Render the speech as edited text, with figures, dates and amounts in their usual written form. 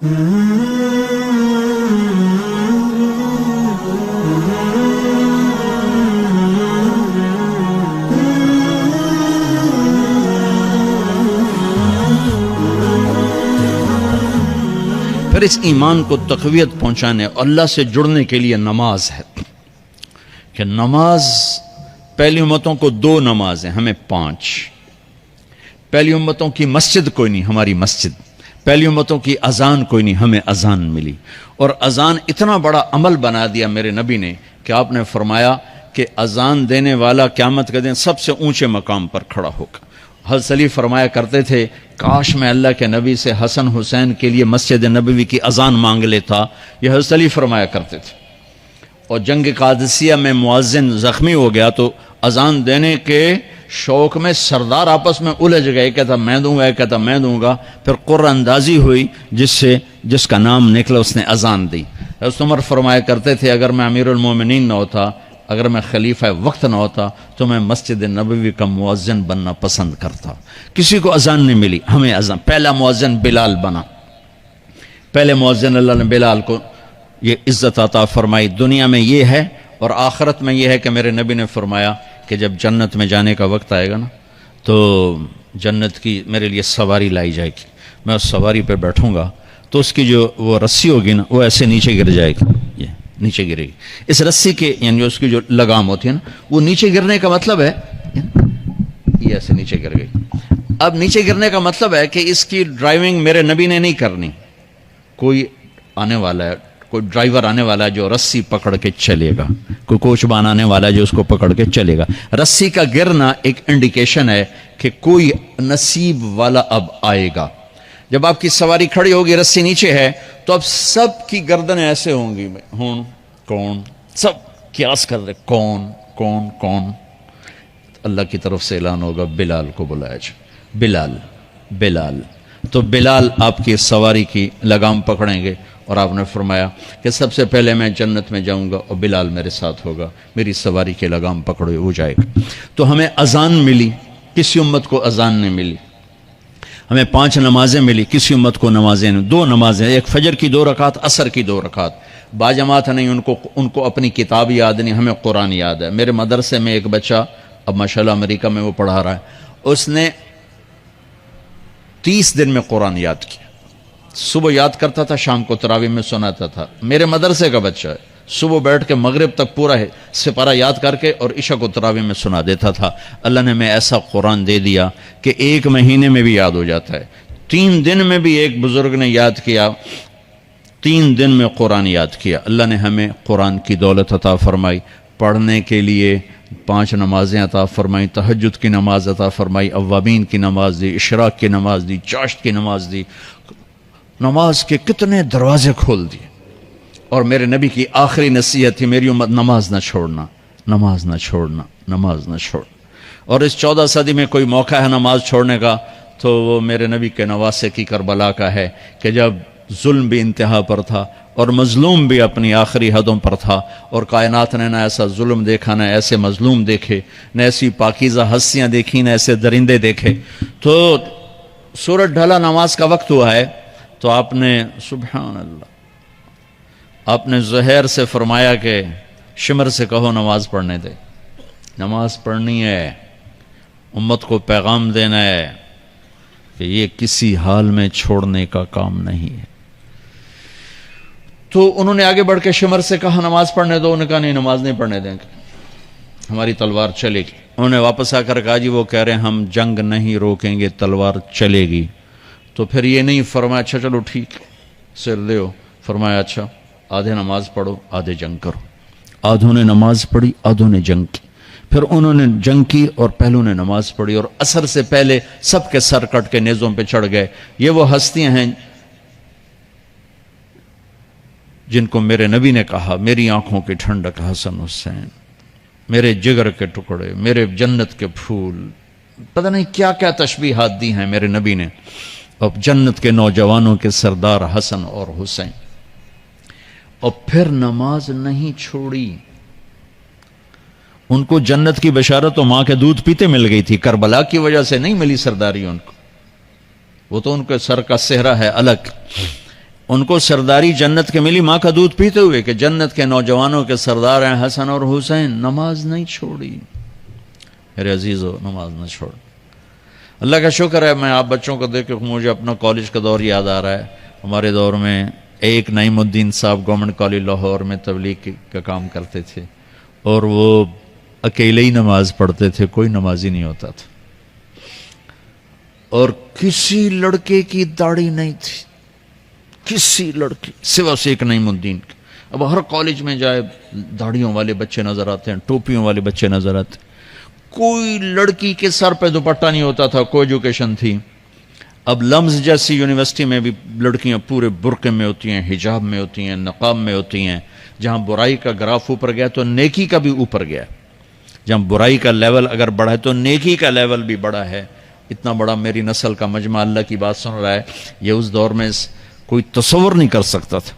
پھر اس ایمان کو تقویت پہنچانے اللہ سے جڑنے کے لیے نماز ہے کہ نماز پہلی امتوں کو 2 نمازیں، ہمیں 5۔ پہلی امتوں کی مسجد کوئی نہیں، ہماری مسجد۔ پہلی امتوں کی اذان کوئی نہیں، ہمیں اذان ملی۔ اور اذان اتنا بڑا عمل بنا دیا میرے نبی نے کہ آپ نے فرمایا کہ اذان دینے والا قیامت کے دن سب سے اونچے مقام پر کھڑا ہوگا۔ حضرت علی فرمایا کرتے تھے کاش میں اللہ کے نبی سے حسن حسین کے لیے مسجد نبوی کی اذان مانگ لیتا، یہ حضرت علی فرمایا کرتے تھے۔ اور جنگ قادسیہ میں مؤذن زخمی ہو گیا تو اذان دینے کے شوق میں سردار آپس میں الجھ گئے، کہتا میں دوں گا، کہتا میں دوں گا۔ پھر قرہ اندازی ہوئی، جس کا نام نکلا اس نے اذان دی۔ حضرت عمر فرمایا کرتے تھے اگر میں امیر المومنین نہ ہوتا، اگر میں خلیفہ وقت نہ ہوتا تو میں مسجد نبوی کا مؤذن بننا پسند کرتا۔ کسی کو اذان نہیں ملی، ہمیں اذان۔ پہلا مؤذن بلال بنا، پہلے مؤذن اللہ نے بلال کو یہ عزت عطا فرمائی۔ دنیا میں یہ ہے اور آخرت میں یہ ہے کہ میرے نبی نے فرمایا کہ جب جنت میں جانے کا وقت آئے گا نا تو جنت کی میرے لیے سواری لائی جائے گی، میں اس سواری پہ بیٹھوں گا تو اس کی جو وہ رسی ہوگی نا وہ ایسے نیچے گر جائے گی، یہ نیچے گرے گی۔ اس رسی کے یعنی اس کی جو لگام ہوتی ہے نا وہ نیچے گرنے کا مطلب ہے یہ ایسے نیچے گر گئی۔ اب نیچے گرنے کا مطلب ہے کہ اس کی ڈرائیونگ میرے نبی نے نہیں کرنی، کوئی آنے والا ہے، کوئی ڈرائیور آنے والا ہے جو رسی پکڑ کے چلے گا، کوئی کوچبان آنے والا ہے جو اس کو پکڑ کے چلے گا۔ رسی کا گرنا ایک انڈیکیشن ہے کہ کوئی نصیب والا اب آئے گا۔ جب آپ کی سواری کھڑی ہوگی، رسی نیچے ہے، تو اب سب کی گردنیں ایسے ہوں گی، کون، سب قیاس کر رہے کون۔ اللہ کی طرف سے اعلان ہوگا بلال کو بلایا جائے، بلال۔ تو بلال آپ کی سواری کی لگام پکڑیں گے اور آپ نے فرمایا کہ سب سے پہلے میں جنت میں جاؤں گا اور بلال میرے ساتھ ہوگا، میری سواری کی لگام پکڑے ہو جائے گا۔ تو ہمیں اذان ملی، کسی امت کو اذان نہیں ملی۔ ہمیں 5 نمازیں ملی، کسی امت کو نمازیں نہیں۔ 2 نمازیں، ایک فجر کی 2 رکعت، عصر کی 2 رکعت۔ باجماعت نہیں، ان کو اپنی کتاب یاد نہیں، ہمیں قرآن یاد ہے۔ میرے مدرسے میں ایک بچہ اب ماشاءاللہ امریکہ میں وہ پڑھا رہا ہے، اس نے 30 دن میں قرآن یاد کیا۔ صبح یاد کرتا تھا، شام کو تراویح میں سناتا تھا۔ میرے مدرسے کا بچہ ہے، صبح بیٹھ کے مغرب تک پورا ہے سپارہ یاد کر کے اور عشاء کو تراویح میں سنا دیتا تھا۔ اللہ نے میں ایسا قرآن دے دیا کہ 1 مہینے میں بھی یاد ہو جاتا ہے۔ 3 دن میں بھی ایک بزرگ نے یاد کیا، 3 دن میں قرآن یاد کیا۔ اللہ نے ہمیں قرآن کی دولت عطا فرمائی، پڑھنے کے لیے 5 نمازیں عطا فرمائی، تہجد کی نماز عطا فرمائی، اوابین کی نماز دی، اشراق کی نماز دی، چاشت کی نماز دی۔ نماز کے کتنے دروازے کھول دیے۔ اور میرے نبی کی آخری نصیحت تھی میری امت نماز نہ چھوڑنا، نماز نہ چھوڑنا، نماز نہ چھوڑنا۔ اور اس 14 صدی میں کوئی موقع ہے نماز چھوڑنے کا تو وہ میرے نبی کے نواسے کی کربلا کا ہے کہ جب ظلم بھی انتہا پر تھا اور مظلوم بھی اپنی آخری حدوں پر تھا، اور کائنات نے نہ ایسا ظلم دیکھا، نہ ایسے مظلوم دیکھے، نہ ایسی پاکیزہ ہستیاں دیکھی، نہ ایسے درندے دیکھے۔ تو سورج ڈھلا، نماز کا وقت ہوا ہے، تو آپ نے سبحان اللہ، آپ نے زہیر سے فرمایا کہ شمر سے کہو نماز پڑھنے دے، نماز پڑھنی ہے، امت کو پیغام دینا ہے کہ یہ کسی حال میں چھوڑنے کا کام نہیں ہے۔ تو انہوں نے آگے بڑھ کے شمر سے کہا نماز پڑھنے دو، انہوں نے کہا نہیں نماز نہیں پڑھنے دیں گے، ہماری تلوار چلے گی۔ انہوں نے واپس آ کر کہا جی وہ کہہ رہے ہیں ہم جنگ نہیں روکیں گے، تلوار چلے گی۔ تو پھر یہ نہیں فرمایا اچھا چلو ٹھیک سر دیو، فرمایا اچھا آدھے نماز پڑھو آدھے جنگ کرو۔ آدھوں نے نماز پڑھی، آدھوں نے جنگ کی۔ پھر انہوں نے جنگ کی اور پہلوں نے نماز پڑھی، اور عصر سے پہلے سب کے سر کٹ کے نیزوں پہ چڑھ گئے۔ یہ وہ ہستیاں ہیں جن کو میرے نبی نے کہا میری آنکھوں کی ٹھنڈک حسن حسین، میرے جگر کے ٹکڑے، میرے جنت کے پھول، پتہ نہیں کیا کیا تشبیہات دی ہیں میرے نبی نے، اب جنت کے نوجوانوں کے سردار حسن اور حسین۔ اور پھر نماز نہیں چھوڑی۔ ان کو جنت کی بشارت تو ماں کے دودھ پیتے مل گئی تھی، کربلا کی وجہ سے نہیں ملی سرداری ان کو، وہ تو ان کے سر کا صحرا ہے الگ۔ ان کو سرداری جنت کے ملی ماں کا دودھ پیتے ہوئے کہ جنت کے نوجوانوں کے سردار ہیں حسن اور حسین، نماز نہیں چھوڑی۔ میرے عزیزو، نماز نہ چھوڑ۔ اللہ کا شکر ہے، میں آپ بچوں کو دیکھ کے مجھے اپنا کالج کا دور یاد آ رہا ہے۔ ہمارے دور میں ایک نعیم الدین صاحب گورنمنٹ کالج لاہور میں تبلیغ کا کام کرتے تھے، اور وہ اکیلے ہی نماز پڑھتے تھے، کوئی نمازی نہیں ہوتا تھا، اور کسی لڑکے کی داڑھی نہیں تھی، کسی لڑکی سوا سے ایک نعیم الدین کی۔ اب ہر کالج میں جائے داڑھیوں والے بچے نظر آتے ہیں، ٹوپیوں والے بچے نظر آتے ہیں، کوئی لڑکی کے سر پہ دوپٹہ نہیں ہوتا تھا، کوئی ایجوکیشن تھی۔ اب لمز جیسی یونیورسٹی میں بھی لڑکیاں پورے برقعے میں ہوتی ہیں، حجاب میں ہوتی ہیں، نقاب میں ہوتی ہیں۔ جہاں برائی کا گراف اوپر گیا تو نیکی کا بھی اوپر گیا، جہاں برائی کا لیول اگر بڑھا ہے تو نیکی کا لیول بھی بڑا ہے۔ اتنا بڑا میری نسل کا مجمع اللہ کی بات سن رہا ہے، یہ اس دور میں کوئی تصور نہیں کر سکتا تھا۔